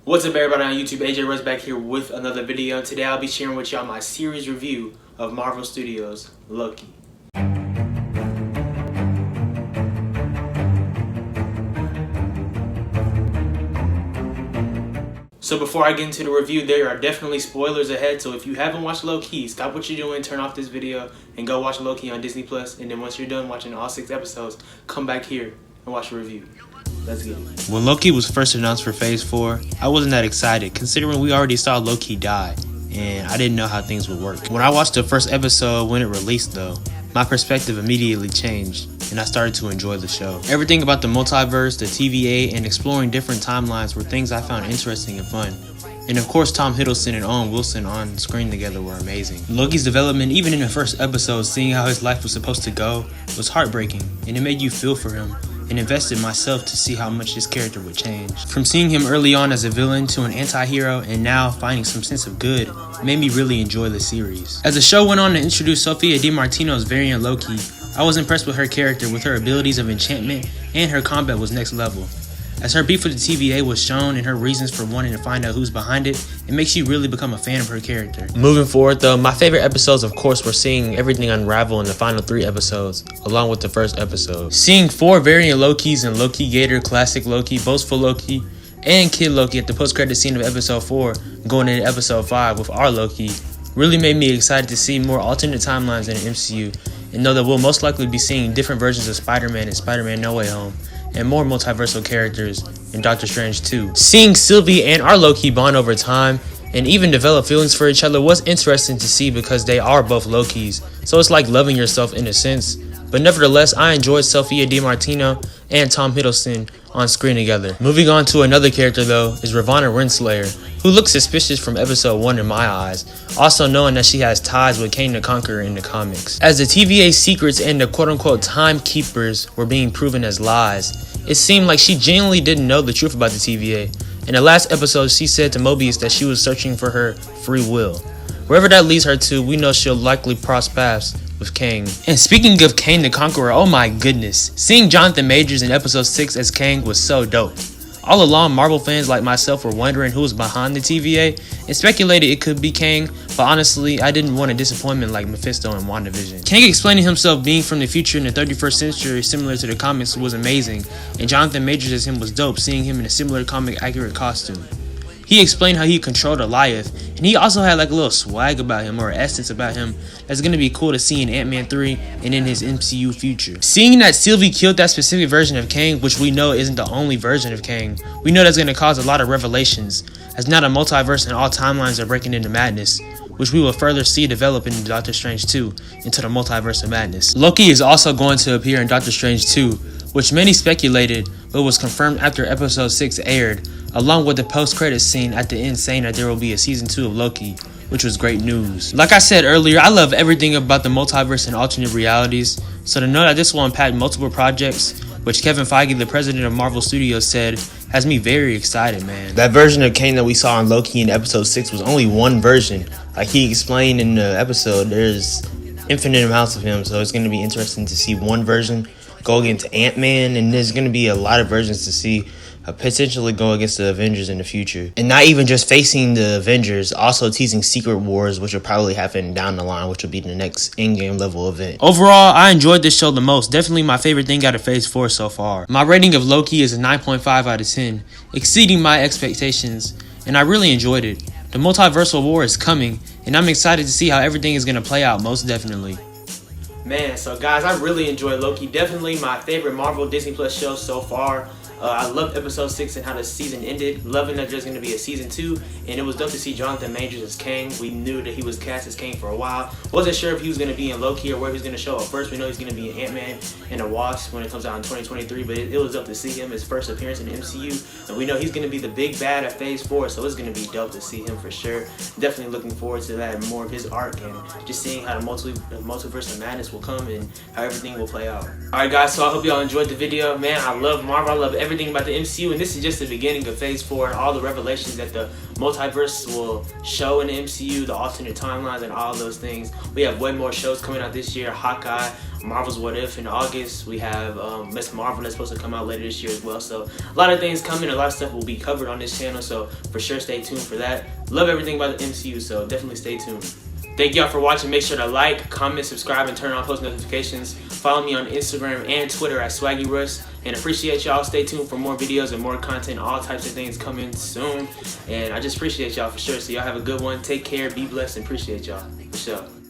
What's up everybody on YouTube, AJ Russ back here with another video. Today I'll be sharing with y'all my series review of Marvel Studios' Loki. So before I get into the review, there are definitely spoilers ahead, so if you haven't watched Loki, stop what you're doing, turn off this video, and go watch Loki on Disney+, and then once you're done watching all 6 episodes, come back here and watch the review. Let's get it. When Loki was first announced for Phase 4, I wasn't that excited, considering we already saw Loki die, and I didn't know how things would work. When I watched the first episode when it released though, my perspective immediately changed, and I started to enjoy the show. Everything about the multiverse, the TVA, and exploring different timelines were things I found interesting and fun. And of course, Tom Hiddleston and Owen Wilson on screen together were amazing. Loki's development, even in the first episode, seeing how his life was supposed to go, was heartbreaking, and it made you feel for him, and invested myself to see how much his character would change. From seeing him early on as a villain to an anti-hero and now finding some sense of good made me really enjoy the series. As the show went on to introduce Sophia DiMartino's variant Loki, I was impressed with her character, with her abilities of enchantment, and her combat was next level. As her beef with the TVA was shown and her reasons for wanting to find out who's behind it, it makes you really become a fan of her character. Moving forward though, my favorite episodes of course were seeing everything unravel in the final 3 episodes, along with the first episode. Seeing 4 variant Lokis and Loki Gator, Classic Loki, Boastful Loki, and Kid Loki at the post-credit scene of episode 4 going into episode 5 with our Loki really made me excited to see more alternate timelines in the MCU, and know that we'll most likely be seeing different versions of Spider-Man in Spider-Man No Way Home, and more multiversal characters in Doctor Strange 2. Seeing Sylvie and our Loki bond over time and even develop feelings for each other was interesting to see because they are both Lokis, so it's like loving yourself in a sense. But nevertheless, I enjoyed Sophia DiMartino and Tom Hiddleston on screen together. Moving on to another character though is Ravonna Renslayer, who looks suspicious from episode 1 in my eyes, also knowing that she has ties with Kang the Conqueror in the comics. As the TVA's secrets and the quote-unquote timekeepers were being proven as lies, it seemed like she genuinely didn't know the truth about the TVA. In the last episode, she said to Mobius that she was searching for her free will. Wherever that leads her to, we know she'll likely cross paths with Kang. And speaking of Kang the Conqueror, oh my goodness, seeing Jonathan Majors in episode 6 as Kang was so dope. All along, Marvel fans like myself were wondering who was behind the TVA and speculated it could be Kang, but honestly, I didn't want a disappointment like Mephisto in WandaVision. Kang explaining himself being from the future in the 31st century similar to the comics was amazing, and Jonathan Majors as him was dope, seeing him in a similar comic accurate costume. He explained how he controlled Goliath, and he also had like a little swag about him, or essence about him, that's going to be cool to see in Ant-Man 3 and in his MCU future. Seeing that Sylvie killed that specific version of Kang, which we know isn't the only version of Kang, we know that's going to cause a lot of revelations, as now the multiverse and all timelines are breaking into madness, which we will further see develop in Doctor Strange 2 into the Multiverse of Madness. Loki is also going to appear in Doctor Strange 2, which many speculated, but was confirmed after episode 6 aired, along with the post-credits scene at the end saying that there will be a season 2 of Loki, which was great news. Like I said earlier, I love everything about the multiverse and alternate realities, so to know that this will impact multiple projects, which Kevin Feige, the president of Marvel Studios, said, has me very excited, man. That version of Kang that we saw in Loki in episode 6 was only one version. Like he explained in the episode, there's infinite amounts of him, so it's going to be interesting to see one version go against Ant-Man, and there's going to be a lot of versions to see potentially go against the Avengers in the future. And not even just facing the Avengers, also teasing Secret Wars, which will probably happen down the line, which will be the next in-game level event. Overall, I enjoyed this show the most. Definitely my favorite thing out of Phase 4 so far. My rating of Loki is a 9.5 out of 10, exceeding my expectations, and I really enjoyed it. The multiversal war is coming, and I'm excited to see how everything is going to play out, most definitely. Man, so guys, I really enjoyed Loki. Definitely my favorite Marvel Disney Plus show so far. I loved episode 6 and how the season ended. Loving that there's going to be a season 2. And it was dope to see Jonathan Majors as Kang. We knew that he was cast as Kang for a while. Wasn't sure if he was going to be in Loki or where he was going to show up first. We know he's going to be in Ant-Man and the Wasp when it comes out in 2023. But it was dope to see him, his first appearance in the MCU. And we know he's going to be the big bad at Phase 4. So it's going to be dope to see him for sure. Definitely looking forward to that and more of his arc. And just seeing how the Multiverse of Madness will come and how everything will play out. Alright guys, so I hope y'all enjoyed the video. Man, I love Marvel. I love everything everything about the MCU, and this is just the beginning of Phase 4 and all the revelations that the multiverse will show in the MCU, the alternate timelines and all those things. We have way more shows coming out this year. Hawkeye, Marvel's What If in August. We have Miss Marvel that's supposed to come out later this year as well. So a lot of things coming, a lot of stuff will be covered on this channel, so for sure stay tuned for that. Love everything about the MCU, so definitely stay tuned. Thank y'all for watching. Make sure to like, comment, subscribe, and turn on post notifications. Follow me on Instagram and Twitter at SwaggyRuss. And appreciate y'all. Stay tuned for more videos and more content, all types of things coming soon. And I just appreciate y'all for sure. So y'all have a good one. Take care, be blessed, and appreciate y'all. For sure.